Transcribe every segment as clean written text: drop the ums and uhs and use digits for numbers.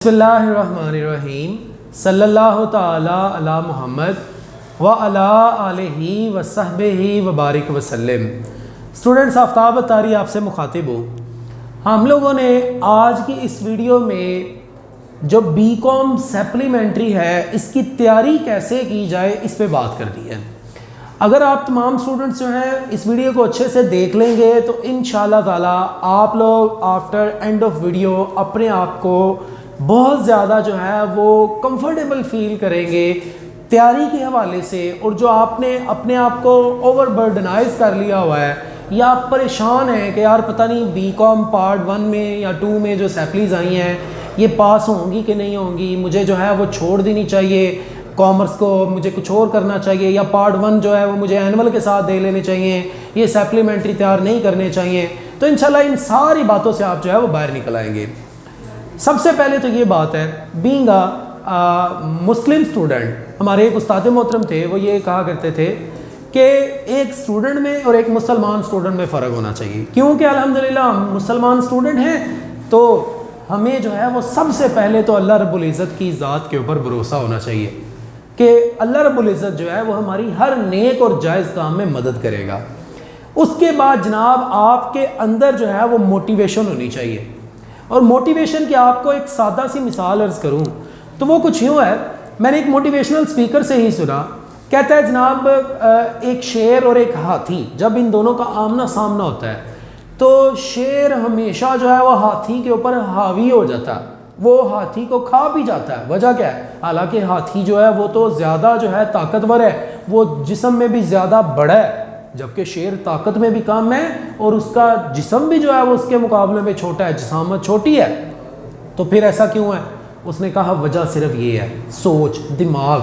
बिस्मिल्लाहिर्रहमानिर्रहीम सल्लल्लाहु ताला अला मुहम्मद व अला आलिहि व सहबिहि व बारिक वसल्लम। स्टूडेंट्स, आफ्ताब तारी आपसे मुखातिब हूँ। हम लोगों ने आज की इस वीडियो में जो बीकॉम सप्लीमेंट्री है इसकी तैयारी कैसे की जाए इस पे बात कर दी है। अगर आप तमाम स्टूडेंट्स जो हैं इस वीडियो को अच्छे से देख लेंगे तो इंशाल्लाह ताला आप लोग आफ्टर एंड ऑफ वीडियो अपने आप को बहुत ज़्यादा जो है वो कंफर्टेबल फील करेंगे तैयारी के हवाले से। और जो आपने अपने आप को ओवरबर्डनाइज कर लिया हुआ है या आप परेशान हैं कि यार पता नहीं बीकॉम पार्ट 1 में या 2 में जो सैप्लीज आई हैं ये पास होंगी कि नहीं होंगी, मुझे जो है वो छोड़ देनी चाहिए कॉमर्स को, मुझे कुछ और करना चाहिए, या पार्ट 1 जो है वो मुझे एनुअल के साथ दे लेने चाहिए, ये सप्लीमेंट्री तैयार नहीं करने चाहिए। तो इंशाल्लाह इन सारी बातों से आप जो है वो बाहर निकल आएंगे। सबसे पहले तो ये बात है, बीइंग अ मुस्लिम स्टूडेंट, हमारे एक उस्ताद मोहतरम थे, वो ये कहा करते थे कि एक स्टूडेंट में और एक मुसलमान स्टूडेंट में फ़र्क होना चाहिए। क्योंकि अल्हम्दुलिल्लाह हम मुसलमान स्टूडेंट हैं तो हमें जो है वो सबसे पहले तो अल्लाह रब्बुल इज़्ज़त की ज़ात के ऊपर भरोसा होना चाहिए कि अल्लाह रब्बुल इज़्ज़त जो है वो हमारी हर नेक और जायज़ काम में मदद करेगा। उसके बाद जनाब आपके अंदर जो है वो मोटिवेशन होनी चाहिए। और मोटिवेशन की आपको एक सादा सी मिसाल अर्ज़ करूं तो वो कुछ यूँ है, मैंने एक मोटिवेशनल स्पीकर से ही सुना, कहता है जनाब एक शेर और एक हाथी जब इन दोनों का आमना सामना होता है तो शेर हमेशा जो है वो हाथी के ऊपर हावी हो जाता है, वो हाथी को खा भी जाता है। वजह क्या है? हालांकि हाथी जो है वो तो ज़्यादा जो है ताकतवर है, वो जिस्म में भी ज़्यादा बड़ा है, जबकि शेर ताकत में भी कम है और उसका जिस्म भी जो है वो उसके मुकाबले में छोटा है, जिस्मात छोटी है। तो फिर ऐसा क्यों है? उसने कहा वजह सिर्फ ये है, सोच, दिमाग।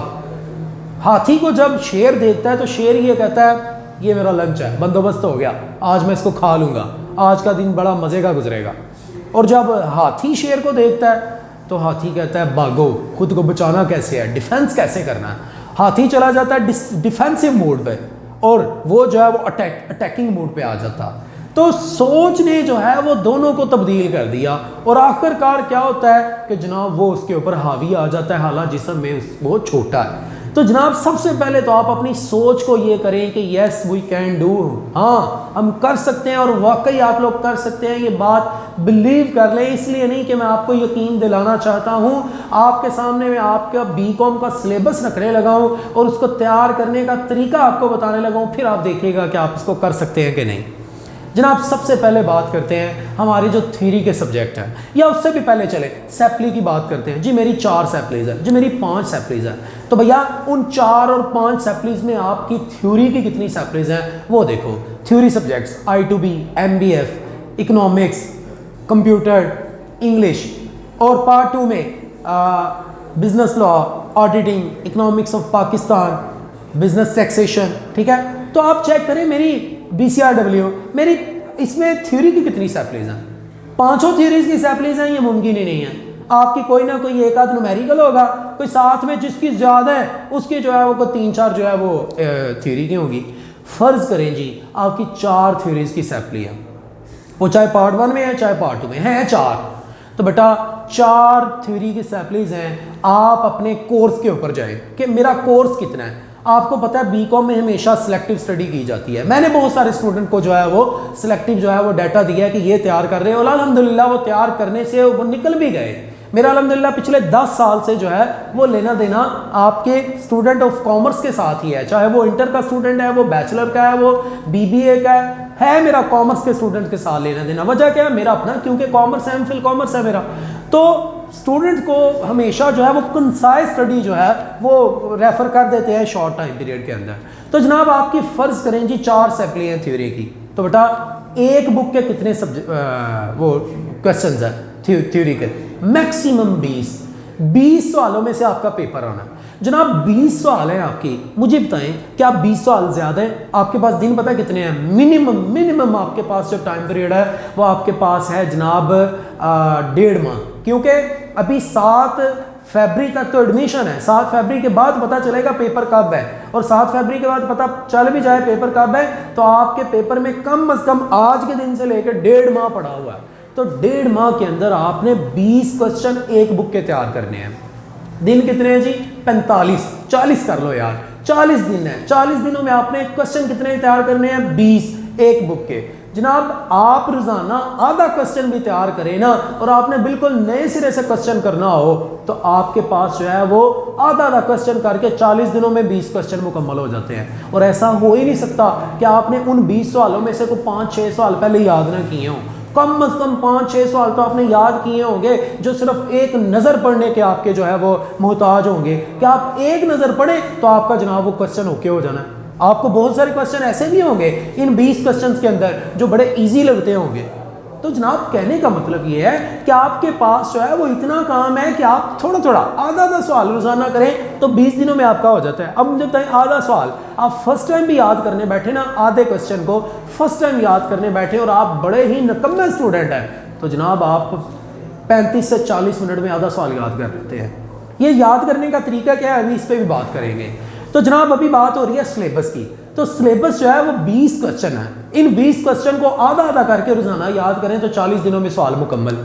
हाथी को जब शेर देखता है तो शेर ये कहता है ये मेरा लंच है, बंदोबस्त हो गया, आज मैं इसको खा लूँगा, आज का दिन बड़ा मज़े का गुजरेगा। और जब हाथी शेर को देखता है तो हाथी कहता है भागो, खुद को बचाना कैसे है, डिफेंस कैसे करना है। हाथी चला जाता है डिफेंसिव मोड पे और वो जो है वो अटैकिंग मोड पे आ जाता। तो सोच ने जो है वो दोनों को तब्दील कर दिया और आखिरकार क्या होता है कि जनाब वो उसके ऊपर हावी आ जाता है, हालांकि जिस्म में वो छोटा है। तो जनाब सबसे पहले तो आप अपनी सोच को ये करें कि यस वी कैन डू, हाँ हम कर सकते हैं और वाकई आप लोग कर सकते हैं, ये बात बिलीव कर लें। इसलिए नहीं कि मैं आपको यकीन दिलाना चाहता हूँ, आपके सामने मैं आपका बीकॉम का सिलेबस रखने लगा हूँ और उसको तैयार करने का तरीका आपको बताने लगा हूँ, फिर आप देखिएगा कि आप इसको कर सकते हैं कि नहीं। जनाब सबसे पहले बात करते हैं हमारी जो थ्योरी के सब्जेक्ट हैं, या उससे भी पहले चले सैप्ली की बात करते हैं। जी मेरी 4 सैप्लीज है, जी मेरी 5 सैप्लीज है। तो भैया उन 4 और 5 सैप्लीज में आपकी थ्योरी की कितनी सैप्लीज हैं वो देखो। Theory subjects I2B, MBF, economics, computer, English, और पार्ट 2 में business law, auditing, economics of Pakistan, business taxation. ठीक है, तो आप चेक करें मेरी BCRW, मेरी इसमें थ्योरी की कितनी सैप्लीज हैं? 5 थ्योरीज की सैप्लीज हैं, ये मुमकिन ही नहीं है। आपकी कोई ना कोई एक आध न्यूमेरिकल होगा, कोई साथ में जिसकी ज़्यादा है उसकी जो है वो 3-4 जो है वो थ्योरी की होगी। फ़र्ज़ करें जी आपकी 4 थ्योरीज की सैप्ली है, वो चाहे पार्ट 1 में है चाहे पार्ट 2 में है 4। तो बेटा 4 थ्योरी की सैप्लीज हैं, आप अपने कोर्स के ऊपर जाएं कि मेरा कोर्स कितना है। आपको पता है बीकॉम में हमेशा सिलेक्टिव स्टडी की जाती है। मैंने बहुत सारे स्टूडेंट को जो है वो सिलेक्टिव जो है वो डाटा दिया है कि ये तैयार कर रहे हैं और अल्हम्दुलिल्लाह वो तैयार करने से वो निकल भी गए। मेरा अल्हम्दुलिल्लाह पिछले 10 साल से जो है वो लेना देना आपके स्टूडेंट ऑफ कॉमर्स के साथ ही है, चाहे वो इंटर का स्टूडेंट है, वो बैचलर का है, वो BBA का है मेरा कॉमर्स के स्टूडेंट के साथ लेना देना। वजह क्या है? मेरा अपना, क्योंकि कॉमर्स है, MPhil कॉमर्स है मेरा। तो स्टूडेंट को हमेशा जो है वो कंसाइज स्टडी जो है वो रेफर कर देते हैं शॉर्ट टाइम पीरियड के अंदर। तो जनाब आपकी फ़र्ज़ करें जी 4 सैप्ली हैं थ्योरी की, तो बेटा एक बुक के कितने वो क्वेश्चंस हैं थ्योरी के? मैक्सिमम 20 सवालों में से आपका पेपर आना है। जनाब 20 सवाल हैं आपकी, मुझे बताएं क्या 20 सवाल ज़्यादा हैं? आपके पास दिन पता है कितने हैं? मिनिमम आपके पास जो टाइम पीरियड है वो आपके पास है जनाब 1.5 माह, क्योंकि अभी 7 फरवरी तक तो एडमिशन है। 7 फरवरी के बाद पता चलेगा पेपर कब है, और 7 फरवरी के बाद पता चल भी जाए पेपर कब है तो आपके पेपर में कम अज़ कम आज के दिन से लेकर 1.5 माह पड़ा हुआ है। तो 1.5 माह के अंदर आपने 20 क्वेश्चन एक बुक के तैयार करने हैं। दिन कितने हैं जी? 45, 40 कर लो यार, 40 दिन है। 40 दिनों में आपने क्वेश्चन कितने तैयार करने हैं? 20 एक बुक के। जनाब आप रोजाना आधा क्वेश्चन भी तैयार करें ना, और आपने बिल्कुल नए सिरे से क्वेश्चन करना हो, तो आपके पास जो है वो आधा क्वेश्चन करके 40 दिनों में 20 क्वेश्चन मुकम्मल हो जाते हैं। और ऐसा हो ही नहीं सकता कि आपने उन 20 सवालों में से कोई 5-6 सवाल पहले याद ना किए हों। कम से कम 5-6 सवाल तो आपने याद किए होंगे, जो सिर्फ एक नज़र पढ़ने के आपके जो है वो मोहताज होंगे। कि आप एक नज़र पढ़ें तो आपका जनाब वो क्वेश्चन ओके हो जाना है। आपको बहुत सारे क्वेश्चन ऐसे भी होंगे इन 20 क्वेश्चंस के अंदर जो बड़े इजी लगते होंगे। तो जनाब कहने का मतलब ये है कि आपके पास जो है वो इतना काम है कि आप थोड़ा थोड़ा आधा सवाल रोजाना करें तो 20 दिनों में आपका हो जाता है। अब मुझे बताएं, आधा सवाल आप फर्स्ट टाइम भी याद करने बैठे ना, आधे क्वेश्चन को फर्स्ट टाइम याद करने बैठे और आप बड़े ही निकम्मे स्टूडेंट हैं, तो जनाब आप 35 से 40 मिनट में आधा सवाल याद कर लेते हैं। ये याद करने का तरीका क्या है, अभी इस पर भी बात करेंगे। तो जनाब अभी बात हो रही है सिलेबस की। तो सिलेबस जो है वो 20 क्वेश्चन है। इन 20 क्वेश्चन को आधा करके रोजाना याद करें तो 40 दिनों में सवाल मुकम्मल।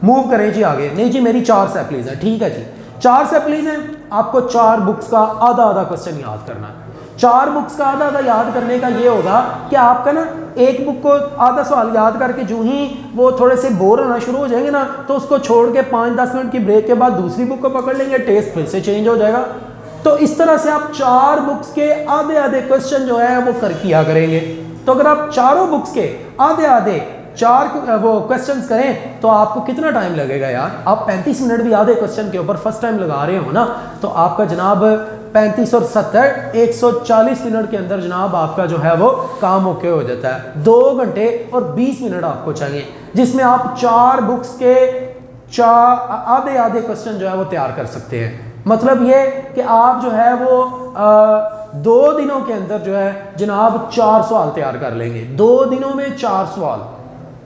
मूव करें जी आगे। नहीं जी मेरी 4 सैपलीज है, ठीक है जी 4 सैपलीज हैं, आपको 4 बुक्स का आधा क्वेश्चन याद करना है। 4 बुक्स का आधा याद करने का ये होगा कि आपका ना एक बुक को आधा सवाल याद करके जो ही वो थोड़े से बोर होना शुरू हो जाएंगे ना, तो उसको छोड़ के 5-10 मिनट की ब्रेक के बाद दूसरी बुक को पकड़ लेंगे, टेस्ट फिर से चेंज हो जाएगा। तो इस तरह से आप 4 बुक्स के आधे क्वेश्चन जो है वो कर किया करेंगे। तो अगर आप चारों बुक्स के आधे 4 वो क्वेश्चंस करें तो आपको कितना टाइम लगेगा यार? आप 35 मिनट भी आधे क्वेश्चन के ऊपर फर्स्ट टाइम लगा रहे हो ना, तो आपका जनाब 35 और 70 140 मिनट के अंदर जनाब आपका जो है वो काम ओके हो जाता है। 2 घंटे और 20 मिनट आपको चाहिए, जिसमें आप 4 बुक्स के आधे क्वेश्चन जो है वो तैयार कर सकते हैं। मतलब ये कि आप जो है वो 2 दिनों के अंदर जो है जनाब 4 सवाल तैयार कर लेंगे। 2 दिनों में 4 सवाल,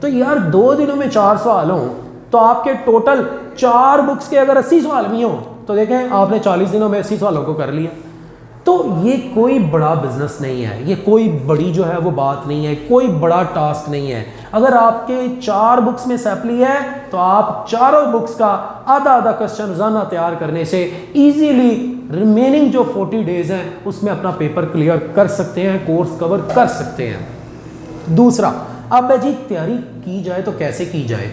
तो यार 2 दिनों में 4 सवाल हों तो आपके टोटल 4 बुक्स के अगर 80 सवाल भी हों तो देखें आपने 40 दिनों में 80 सवालों को कर लिया। तो ये कोई बड़ा बिजनेस नहीं है, ये कोई बड़ी जो है वो बात नहीं है, कोई बड़ा टास्क नहीं है। अगर आपके 4 बुक्स में सैपली है तो आप चारों बुक्स का आधा क्वेश्चन रोजाना तैयार करने से इजीली रिमेनिंग जो 40 डेज हैं उसमें अपना पेपर क्लियर कर सकते हैं, कोर्स कवर कर सकते हैं। दूसरा, अब जी तैयारी की जाए तो कैसे की जाए,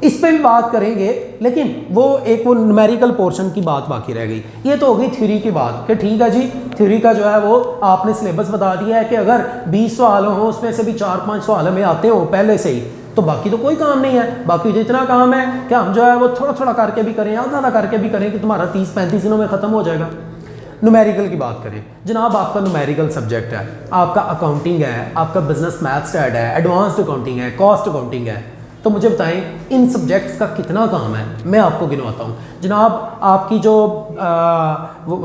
इस पे भी बात करेंगे, लेकिन वो न्यूमेरिकल पोर्शन की बात बाकी रह गई। ये तो हो गई थ्योरी की बात कि ठीक है जी थ्योरी का जो है वो आपने सिलेबस बता दिया है कि अगर 20 सवाल हो उसमें से भी 4-5 सवाल हमें आते हो पहले से ही, तो बाकी तो कोई काम नहीं है। बाकी जितना काम है कि हम जो है वो थोड़ा करके भी करें, आधा करके भी करें कि तुम्हारा 30-35 दिनों में ख़त्म हो जाएगा। न्यूमेरिकल की बात करें जनाब, आपका न्यूमेरिकल सब्जेक्ट है, आपका अकाउंटिंग है, आपका बिजनेस मैथ स्टैट है, एडवांस्ड अकाउंटिंग है, कॉस्ट अकाउंटिंग है। तो मुझे बताएं इन सब्जेक्ट्स का कितना काम है, मैं आपको गिनवाता हूँ। जनाब आपकी जो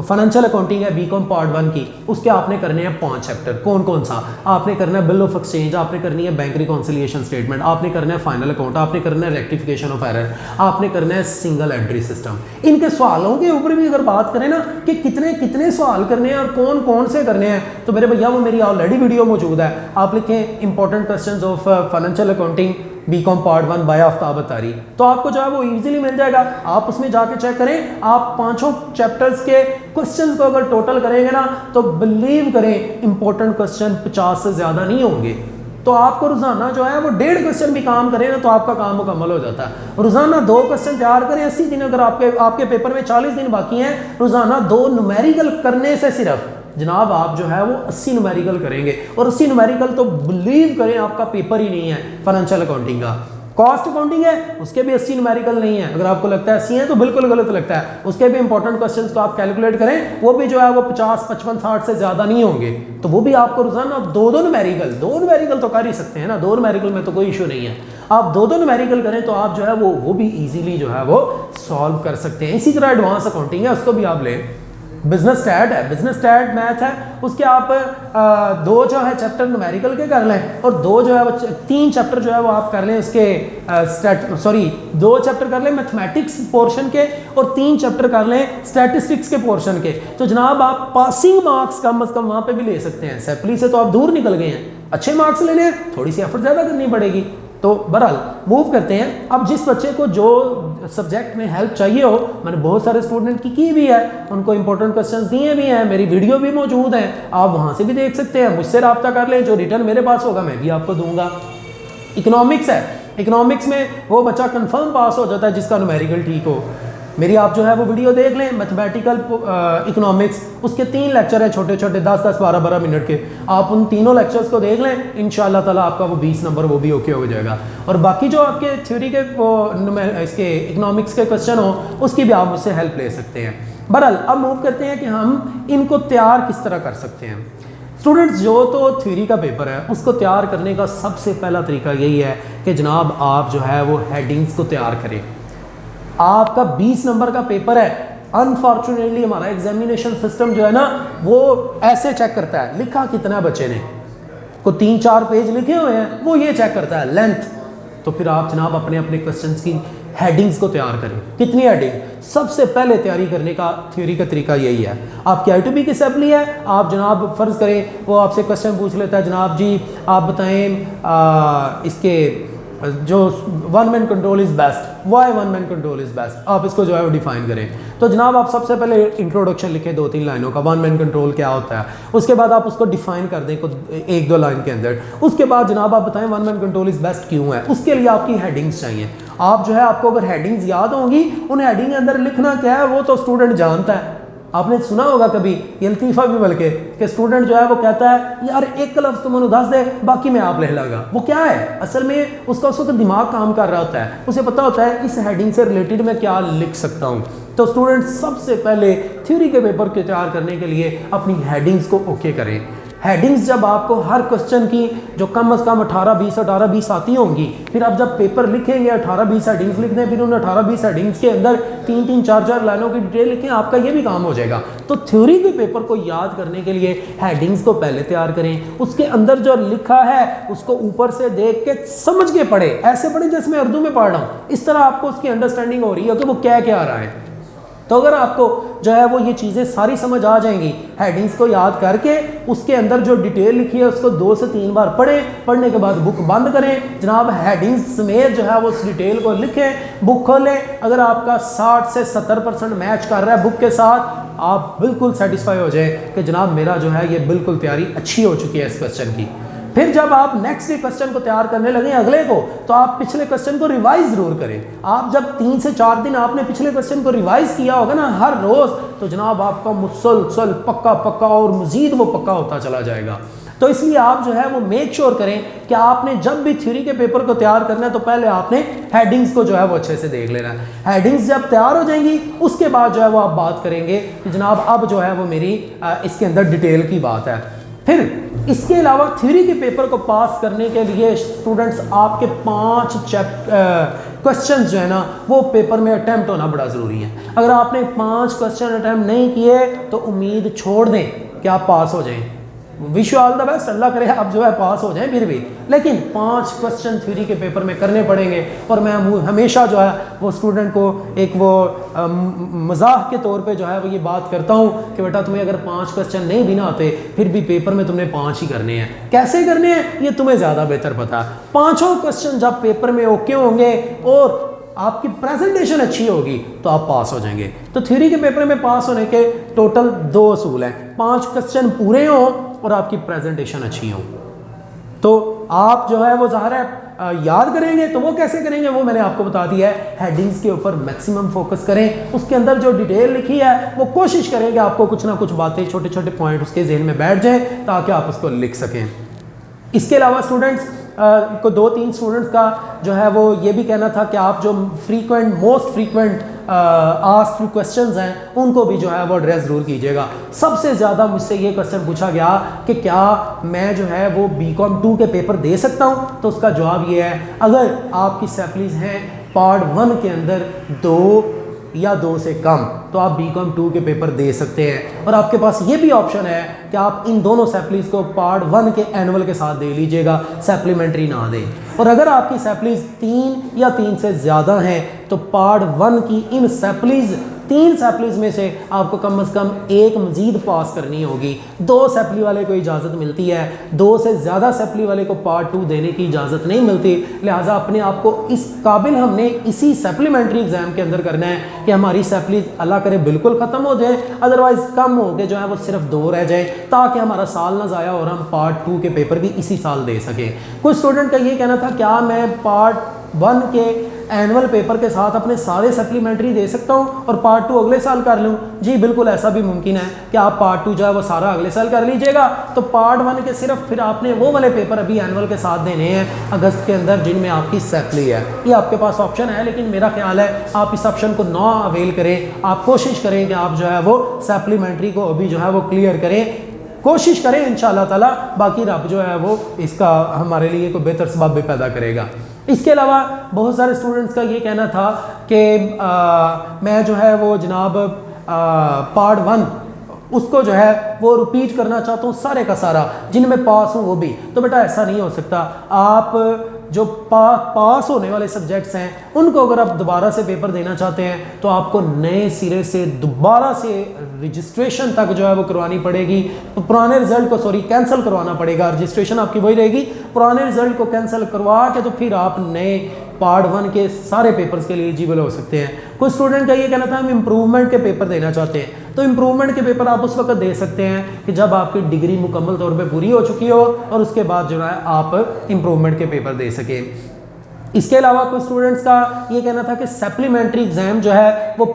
फाइनेंशियल अकाउंटिंग है बीकॉम पार्ट 1 की, उसके आपने करने हैं 5 चैप्टर। कौन कौन सा? आपने करना है बिल ऑफ एक्सचेंज, आपने करनी है बैंक रिकॉन्सिलिएशन स्टेटमेंट, आपने करना है फाइनल अकाउंट, आपने करना है रेक्टिफिकेशन ऑफ एरर, आपने करना है सिंगल एंट्री सिस्टम। इनके सवालों के ऊपर भी अगर बात करें ना कि कितने सवाल करने हैं और कौन कौन से करने हैं, तो मेरे भैया वो मेरी ऑलरेडी वीडियो मौजूद है, आप लिखें important questions of financial accounting BCom part 1 by Aftab Attari, तो आपको जो है वो इजीली मिल जाएगा। आप उसमें जाके चेक करें, आप 5 चैप्टर्स के क्वेश्चंस को अगर टोटल करेंगे ना तो बिलीव करें इंपॉर्टेंट क्वेश्चन 50 से ज़्यादा नहीं होंगे। तो आपको रोजाना जो है वो 1.5 क्वेश्चन भी काम करें ना तो आपका काम मुकम्मल हो जाता है। रोजाना 2 क्वेश्चन तैयार करें, 80 दिन अगर आपके पेपर में 40 दिन बाकी हैं, रोजाना 2 न्यूमेरिकल करने से सिर्फ जनाब आप जो है वो 80 न्यूमेरिकल करेंगे, और 80 न्यूमेरिकल तो बिलीव करें आपका पेपर ही नहीं है फाइनेंशियल अकाउंटिंग का। कॉस्ट अकाउंटिंग है उसके भी 80 न्यूमेरिकल नहीं है, अगर आपको लगता है 80 है तो बिल्कुल गलत लगता है। उसके भी इंपॉर्टेंट क्वेश्चंस को आप कैलकुलेट करें, वो भी जो है वो 50, 55, 60 से ज्यादा नहीं होंगे। तो वो भी आपको रोजाना 2 न्यूमेरिकल तो कर ही सकते हैं ना, 2 न्यूमेरिकल में तो कोई इशू नहीं है। आप 2 न्यूमेरिकल करें तो आप जो है वो भी इजीली जो है वो सॉल्व कर सकते हैं। इसी तरह एडवांस अकाउंटिंग है, उसको भी आप लें। बिजनेस स्टैट है, बिजनेस स्टैट मैथ है, उसके आप 2 जो है चैप्टर न्यूमेरिकल के कर लें और 2 जो है वो 3 चैप्टर जो है वो आप कर लें उसके 2 चैप्टर कर लें मैथमेटिक्स पोर्शन के और 3 चैप्टर कर लें स्टैटिस्टिक्स के पोर्शन के। तो जनाब आप पासिंग मार्क्स कम से कम वहाँ पे भी ले सकते हैं। सैपली से तो आप दूर निकल गए हैं, अच्छे मार्क्स लेने हैं, थोड़ी सी एफर्ट ज़्यादा करनी पड़ेगी। तो बहरहाल मूव करते हैं। अब जिस बच्चे को जो सब्जेक्ट में हेल्प चाहिए हो, मैंने बहुत सारे स्टूडेंट की भी है, उनको इंपॉर्टेंट क्वेश्चंस दिए भी हैं, मेरी वीडियो भी मौजूद है, आप वहाँ से भी देख सकते हैं, मुझसे रब्ता कर लें, जो रिटर्न मेरे पास होगा मैं भी आपको दूंगा। इकोनॉमिक्स है, इकोनॉमिक्स में वो बच्चा कंफर्म पास हो जाता है जिसका न्यूमेरिकल ठीक हो। मेरी आप जो है वो वीडियो देख लें, मैथमेटिकल इकोनॉमिक्स, उसके 3 लेक्चर हैं छोटे छोटे 10-10 12-12 मिनट के, आप उन तीनों लेक्चर्स को देख लें, इंशाल्लाह ताला आपका वो 20 नंबर वो भी ओके हो जाएगा। और बाकी जो आपके थ्योरी के वो इसके इकोनॉमिक्स के क्वेश्चन हो उसकी भी आप मुझसे हेल्प ले सकते हैं। बहरहाल अब मूव करते हैं कि हम इनको तैयार किस तरह कर सकते हैं। स्टूडेंट्स, जो तो थ्योरी का पेपर है उसको तैयार करने का सबसे पहला तरीका यही है कि जनाब आप जो है वो हेडिंग्स को तैयार करें। आपका 20 नंबर का पेपर है, अनफॉर्चुनेटली हमारा एग्जामिनेशन सिस्टम जो है ना वो ऐसे चेक करता है लिखा कितना बच्चे ने, को 3-4 पेज लिखे हुए हैं वो ये चेक करता है लेंथ। तो फिर आप जनाब अपने अपने क्वेश्चंस की हेडिंग्स को तैयार करें। कितनी हेडिंग? सबसे पहले तैयारी करने का थ्योरी का तरीका यही है। आपकी आई की असेंबली है, आप जनाब फ़र्ज़ करें वो आपसे क्वेश्चन पूछ लेता है, जनाब जी आप बताएं इसके जो one man control is best, why one man control is best, आप इसको जो है वो डिफाइन करें। तो जनाब आप सबसे पहले इंट्रोडक्शन लिखें 2-3 लाइनों का, वन मैन कंट्रोल क्या होता है, उसके बाद आप उसको डिफाइन कर दें 1-2 लाइन के अंदर। उसके बाद जनाब आप बताएं one man control is best क्यों है, उसके लिए आपकी हेडिंग्स चाहिए। आप जो है आपको अगर हेडिंग्स याद होंगी, उन हेडिंग के अंदर लिखना क्या है वो तो स्टूडेंट जानता है। आपने सुना होगा कभी ये लतीफ़ा भी बल्कि कि स्टूडेंट जो है वो कहता है यार एक लफ्ज़ तुम उन्हें दस दे बाकी मैं आप लिख लगा। वो क्या है असल में उसका उस वक्त दिमाग काम कर रहा होता है, उसे पता होता है इस हेडिंग से रिलेटेड मैं क्या लिख सकता हूँ। तो स्टूडेंट सबसे पहले थ्योरी के पेपर को तैयार करने के लिए अपनी हेडिंग्स को ओके करें। हेडिंग्स जब आपको हर क्वेश्चन की जो कम से कम 18-20 आती होंगी, फिर आप जब पेपर लिखेंगे 18-20 हेडिंग्स लिखते हैं, फिर उन 18-20 हेडिंग्स के अंदर 3-3 4-4 लाइनों की डिटेल लिखें, आपका ये भी काम हो जाएगा। तो थ्योरी के पेपर को याद करने के लिए हेडिंग्स को पहले तैयार करें, उसके अंदर जो लिखा है उसको ऊपर से देख के समझ के पढ़े, ऐसे पढ़े जैसे मैं उर्दू में पढ़ रहा हूँ, इस तरह आपको उसकी अंडरस्टैंडिंग हो रही है कि वो क्या क्या आ रहा है। तो अगर आपको जो है वो ये चीज़ें सारी समझ आ जाएंगी, हेडिंग्स को याद करके उसके अंदर जो डिटेल लिखी है उसको 2 से 3 बार पढ़ें, पढ़ने के बाद बुक बंद करें, जनाब हेडिंग्स समेत जो है वो उस डिटेल को लिखें, बुक खोलें। अगर आपका 60 से 70% मैच कर रहा है बुक के साथ, आप बिल्कुल सेटिस्फाई हो जाए कि जनाब मेरा जो है ये बिल्कुल तैयारी अच्छी हो चुकी है इस क्वेश्चन की। फिर जब आप नेक्स्ट डे क्वेश्चन को तैयार करने लगे अगले को, तो आप पिछले क्वेश्चन को रिवाइज जरूर करें। आप जब 3 से 4 दिन आपने पिछले क्वेश्चन को रिवाइज किया होगा ना हर रोज, तो जनाब आपका मुसलसल पक्का और मजीद वो पक्का होता चला जाएगा। तो इसलिए आप जो है वो मेक श्योर करें कि आपने जब भी थ्योरी के पेपर को तैयार करना है तो पहले आपने हेडिंग्स को जो है वो अच्छे से देख लेना है। हेडिंग्स जब तैयार हो जाएंगी उसके बाद जो है वो आप बात करेंगे कि जनाब अब जो है वो मेरी इसके अंदर डिटेल की बात है। फिर इसके अलावा थ्योरी के पेपर को पास करने के लिए स्टूडेंट्स आपके 5 क्वेश्चंस जो है ना वो पेपर में अटैम्प्ट होना बड़ा ज़रूरी है। अगर आपने 5 क्वेश्चन अटैम्प्ट नहीं किए तो उम्मीद छोड़ दें कि आप पास हो जाएं। Wish you all the best, Allah करे आप जो है पास हो जाएं फिर भी, लेकिन 5 क्वेश्चन थ्योरी के पेपर में करने पड़ेंगे। और मैं हमेशा जो है वो स्टूडेंट को एक वो मजाक के तौर पे जो है वो ये बात करता हूँ कि बेटा तुम्हें अगर 5 क्वेश्चन नहीं भी ना आते फिर भी पेपर में तुमने 5 ही करने हैं। कैसे करने हैं ये तुम्हें ज़्यादा बेहतर पता है। 5 क्वेश्चन जब पेपर में ओके होंगे और आपकी प्रेजेंटेशन अच्छी होगी तो आप पास हो जाएंगे। तो थ्योरी के पेपर में पास होने के टोटल 2 असूल हैं, 5 क्वेश्चन पूरे हों और आपकी प्रेजेंटेशन अच्छी हो। तो आप जो है वो ज़ाहिर है याद करेंगे, तो वो कैसे करेंगे वो मैंने आपको बता दिया है। हेडिंग्स के ऊपर मैक्सिमम फोकस करें, उसके अंदर जो डिटेल लिखी है वो कोशिश करें कि आपको कुछ ना कुछ बातें छोटे छोटे पॉइंट उसके जहन में बैठ जाएं ताकि आप उसको लिख सकें। इसके अलावा स्टूडेंट्स को 2-3 स्टूडेंट्स का जो है वो ये भी कहना था कि आप जो मोस्ट फ्रीक्वेंट आस्क्ड क्वेश्चंस हैं उनको भी जो है वो एड्रेस जरूर कीजिएगा। सबसे ज़्यादा मुझसे ये क्वेश्चन पूछा गया कि क्या मैं जो है वो BCom 2 के पेपर दे सकता हूँ, तो उसका जवाब ये है अगर आपकी सैप्लीज हैं पार्ट 1 के अंदर 2 या 2 से कम तो आप BCom 2 के पेपर दे सकते हैं। और आपके पास ये भी ऑप्शन है कि आप इन दोनों सैप्लीज को पार्ट 1 के एनुअल के साथ दे लीजिएगा, सप्लीमेंट्री ना दें। और अगर आपकी सैप्लीज 3 या 3 से ज़्यादा हैं तो पार्ट 1 की इन सैप्लीज 3 सैप्लीज में से आपको कम से कम एक मजीद पास करनी होगी। 2 सैप्ली वाले को इजाज़त मिलती है, 2 से ज़्यादा सैप्ली वाले को पार्ट 2 देने की इजाज़त नहीं मिलती। लिहाजा अपने आप को इस काबिल हमने इसी सप्लीमेंट्री एग्ज़ाम के अंदर करना है कि हमारी सैप्लीज अल्लाह करे बिल्कुल ख़त्म हो जाए, अदरवाइज़ कम हो के जो है वो सिर्फ 2 रह जाए, ताकि हमारा साल ना ज़ाया और हम पार्ट 2 के पेपर भी इसी साल दे सकें। कुछ स्टूडेंट का ये कहना था क्या मैं पार्ट 1 के एनुअल पेपर के साथ अपने सारे सप्लीमेंट्री दे सकता हूँ और पार्ट 2 अगले साल कर लूँ? जी बिल्कुल, ऐसा भी मुमकिन है कि आप पार्ट 2 जो है वो सारा अगले साल कर लीजिएगा, तो पार्ट 1 के सिर्फ फिर आपने वो वाले पेपर अभी एनुअल के साथ देने हैं अगस्त के अंदर जिनमें आपकी सैप्ली है। ये आपके पास ऑप्शन है, लेकिन मेरा ख्याल है आप इस ऑप्शन को ना अवेल करें। आप कोशिश करें कि आप जो है वो सप्लीमेंट्री को अभी जो है वो क्लियर करें, कोशिश करें इंशाअल्लाह ताला। बाकी रब जो है वो इसका हमारे लिए कोई बेहतर सबब भी पैदा करेगा। इसके अलावा बहुत सारे स्टूडेंट्स का ये कहना था कि मैं जो है वो जनाब पार्ट 1 उसको जो है वो रिपीट करना चाहता हूँ सारे का सारा, जिनमें पास हूँ वो भी। तो बेटा ऐसा नहीं हो सकता। आप जो पास होने वाले सब्जेक्ट्स हैं उनको अगर आप दोबारा से पेपर देना चाहते हैं तो आपको नए सिरे से दोबारा से रजिस्ट्रेशन तक जो है वो करवानी पड़ेगी। तो पुराने रिजल्ट को कैंसिल करवाना पड़ेगा, रजिस्ट्रेशन आपकी वही रहेगी, पुराने रिजल्ट को कैंसिल करवा के तो फिर आप नए पार्ट 1 के सारे पेपर्स के लिए एलिजिबल हो सकते हैं। कुछ स्टूडेंट का ये कहना था हम इम्प्रूवमेंट के पेपर देना चाहते हैं, तो इम्प्रूवमेंट के पेपर आप उस वक्त दे सकते हैं कि जब आपकी डिग्री मुकम्मल तौर पे पूरी हो चुकी हो और उसके बाद जो है आप इम्प्रूवमेंट के पेपर दे सकें। इसके अलावा कुछ स्टूडेंट्स का ये कहना था कि सप्लीमेंट्री एग्जाम जो है वो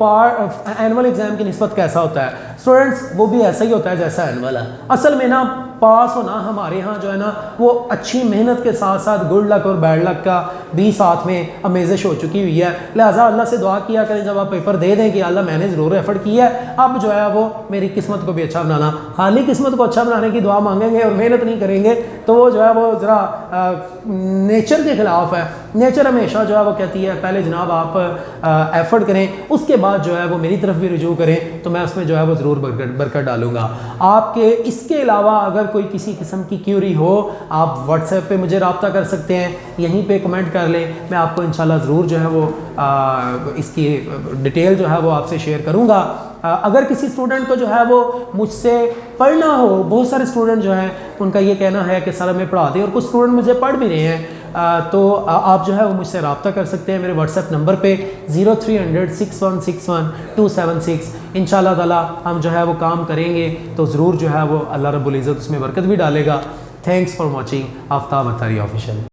एनुअल एग्जाम की निस्बत कैसा होता है। स्टूडेंट्स वो भी ऐसा ही होता है जैसा एनुअल है। असल में ना पास होना हमारे यहाँ जो है ना वो अच्छी मेहनत के साथ साथ गुड लक और बैड लक का भी साथ में आमेज़िश हो चुकी हुई है। लिहाजा अल्लाह से दुआ किया करें जब आप पेपर दे दें कि अल्लाह मैंने ज़रूर एफर्ट किया है, अब जो है वो मेरी किस्मत को भी अच्छा बनाना। खाली किस्मत को अच्छा बनाने की दुआ मांगेंगे और मेहनत नहीं करेंगे तो वो जो है वो ज़रा नेचर के ख़िलाफ़ है। नेचर हमेशा जो है वो कहती है पहले जनाब आप एफर्ट करें, उसके बाद जो है वो मेरी तरफ भी रुजू करें तो मैं उसमें जो है वो ज़रूर बरकत डालूंगा। आपके इसके अलावा अगर कोई किसी किस्म की क्यूरी हो आप व्हाट्सएप पे मुझे रब्ता कर सकते हैं, यहीं पे कमेंट कर लें, मैं आपको इंशाल्लाह ज़रूर जो है वो इसकी डिटेल जो है वो आपसे शेयर करूँगा। अगर किसी स्टूडेंट को जो है वो मुझसे पढ़ना हो, बहुत सारे स्टूडेंट जो हैं उनका ये कहना है कि सर हमें पढ़ा दें और कुछ स्टूडेंट मुझे पढ़ भी रहे हैं, तो आप जो है वो मुझसे रब्ता कर सकते हैं मेरे व्हाट्सएप नंबर पे 0300 6161 276। इंशाल्लाह ताला हम जो है वो काम करेंगे तो ज़रूर जो है वो अल्लाह रब्बुल इज़्ज़त उसमें बरकत भी डालेगा। Thanks for watching Aftab Attari official.